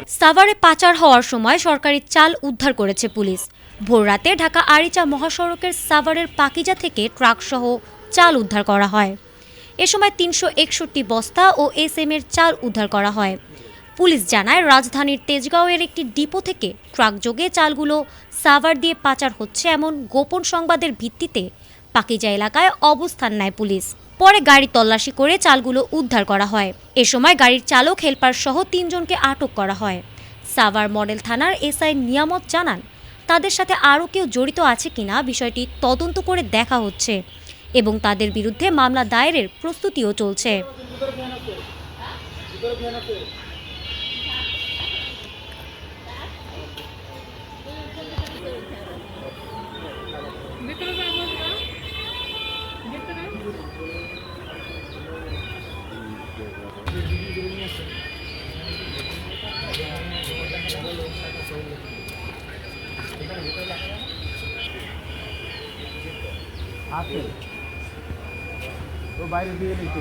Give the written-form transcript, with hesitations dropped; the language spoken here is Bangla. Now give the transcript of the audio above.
সাভারে পাচার হওয়ার সময় সরকারি চাল উদ্ধার করেছে পুলিশ। ভোররাতে ঢাকা আরিচা মহাসড়কের সাভারের পাকিজা থেকে ট্রাকসহ চাল উদ্ধার করা হয়। এ সময় ৩৬১ বস্তা ও এসএম এর চাল উদ্ধার করা হয়। পুলিশ জানায়, রাজধানীর তেজগাঁওয়ের একটি ডিপো থেকে ট্রাকযোগে চালগুলো সাভার দিয়ে পাচার হচ্ছে এমন গোপন সংবাদের ভিত্তিতে পাকিজা এলাকায় অবস্থান নেয় পুলিশ। পরে গাড়ি তল্লাশি করে চালগুলো উদ্ধার করা হয়। এ সময় গাড়ির চালক, হেলপার সহ ৩ জনকে আটক করা হয়। সাভার মডেল থানার এসআই নিয়ামত জানান, তাদের সাথে আরও কেউ জড়িত আছে কিনা বিষয়টি তদন্ত করে দেখা হচ্ছে এবং তাদের বিরুদ্ধে মামলা দায়েরের প্রস্তুতিও চলছে। আছে তো বাইরে দিয়ে নিতে